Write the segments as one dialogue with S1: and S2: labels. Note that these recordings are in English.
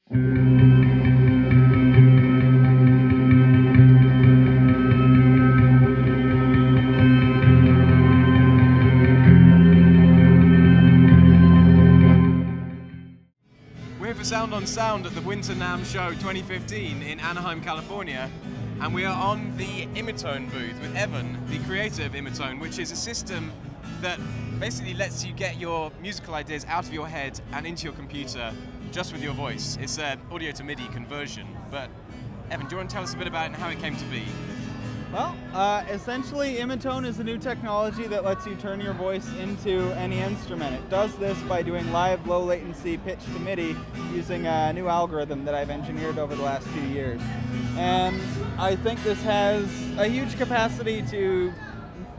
S1: We're for Sound on Sound at the Winter NAMM Show 2015 in Anaheim, California, and we are on the Imitone booth with Evan, the creator of Imitone, which is a system that basically lets you get your musical ideas out of your head and into your computer just with your voice. It's an audio to MIDI conversion, but Evan, do you want to tell us a bit about it and how it came to be?
S2: Well, essentially Imitone is a new technology that lets you turn your voice into any instrument. It does this by doing live low latency pitch to MIDI using a new algorithm that I've engineered over the last few years. And I think this has a huge capacity to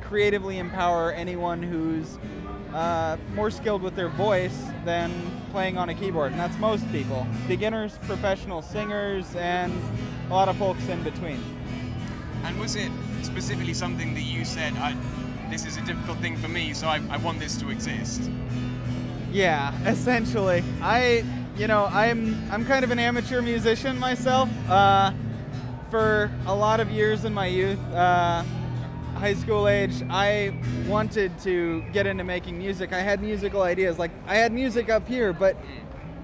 S2: creatively empower anyone who's more skilled with their voice than playing on a keyboard, and that's most people. Beginners, professional singers, and a lot of folks in between.
S1: And was it specifically something that you said, this is a difficult thing for me, so I want this to exist?
S2: Yeah, essentially. I'm kind of an amateur musician myself. For a lot of years in my youth, high school age, I wanted to get into making music. I had musical ideas, like I had music up here, but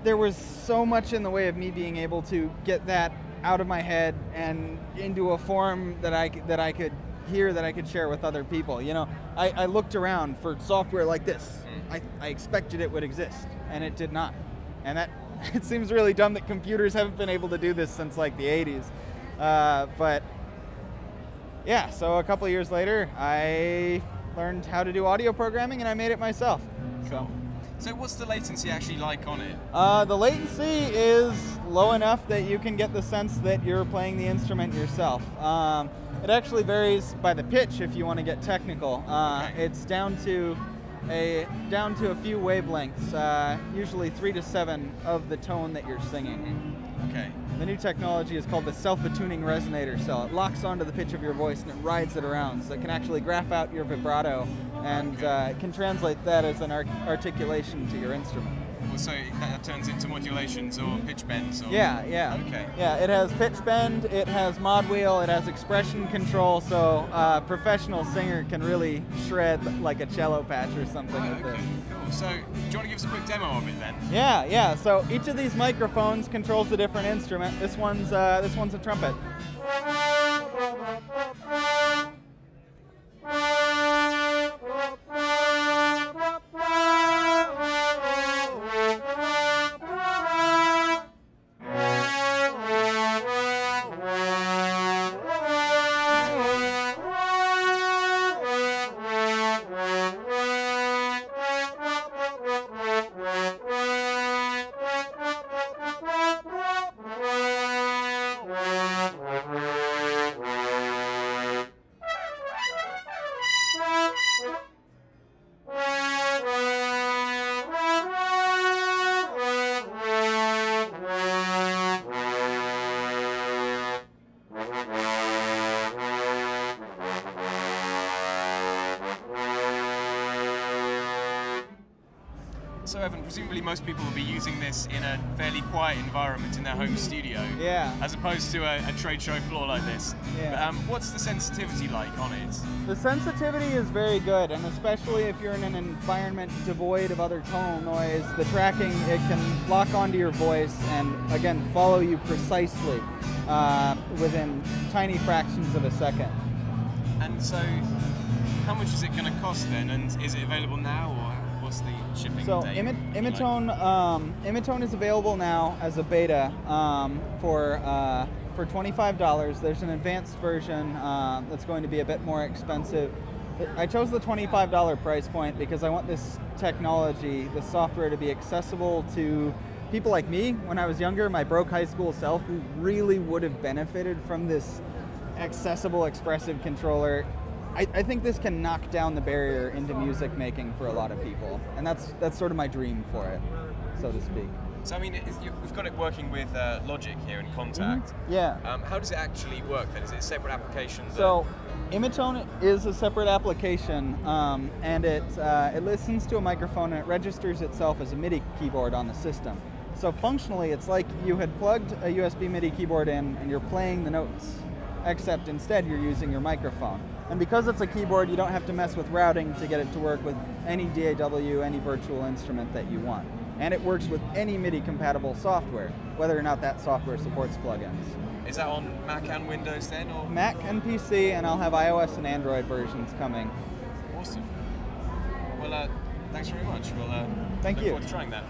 S2: there was so much in the way of me being able to get that out of my head and into a form that I could hear, that I could share with other people. You know, I looked around for software like this. I expected it would exist, and it did not. And that it seems really dumb that computers haven't been able to do this since like the 80s. But yeah, so a couple years later, I learned how to do audio programming, and I made it myself.
S1: So what's the latency actually like on it?
S2: The latency is low enough that you can get the sense that you're playing the instrument yourself. It actually varies by the pitch if you want to get technical.
S1: Okay.
S2: It's down to a few wavelengths, usually 3 to 7 of the tone that you're singing.
S1: Okay.
S2: The new technology is called the self-attuning resonator cell. It locks onto the pitch of your voice and it rides it around, so it can actually graph out your vibrato and it can translate that as an articulation to your instrument.
S1: Well, so that turns into modulations or pitch bends? Or...
S2: Yeah.
S1: Okay.
S2: Yeah, it has pitch bend, it has mod wheel, it has expression control, so a professional singer can really shred like a cello patch or something with
S1: okay,
S2: this.
S1: cool. So, do you want to give us a quick demo of it then?
S2: Yeah. So each of these microphones controls a different instrument. This one's a trumpet.
S1: So Evan, presumably most people will be using this in a fairly quiet environment in their home studio, as opposed to a trade show floor like this.
S2: Yeah.
S1: But, what's the sensitivity like on it?
S2: The sensitivity is very good, and especially if you're in an environment devoid of other tonal noise, the tracking, it can lock onto your voice and, again, follow you precisely within tiny fractions of a second.
S1: And so, how much is it going to cost then, and is it available now, or what's the shipping date?
S2: Imitone is available now as a beta for $25. There's an advanced version that's going to be a bit more expensive. I chose the $25 price point because I want this technology, this software, to be accessible to people like me. When I was younger, my broke high school self, who really would have benefited from this accessible, expressive controller. I think this can knock down the barrier into music making for a lot of people, and that's sort of my dream for it, so to speak.
S1: So I mean, we've got it working with Logic here in Contact.
S2: Mm-hmm. Yeah.
S1: How does it actually work then? Is it a separate application?
S2: So Imitone is a separate application, and it listens to a microphone and it registers itself as a MIDI keyboard on the system. So functionally, it's like you had plugged a USB MIDI keyboard in and you're playing the notes, except instead you're using your microphone. And because it's a keyboard, you don't have to mess with routing to get it to work with any DAW, any virtual instrument that you want. And it works with any MIDI-compatible software, whether or not that software supports plugins.
S1: Is that on Mac and Windows then? Or?
S2: Mac and PC, and I'll have iOS and Android versions coming.
S1: Awesome. Well, thanks very much. We'll
S2: Thank
S1: look
S2: you.
S1: forward to trying that.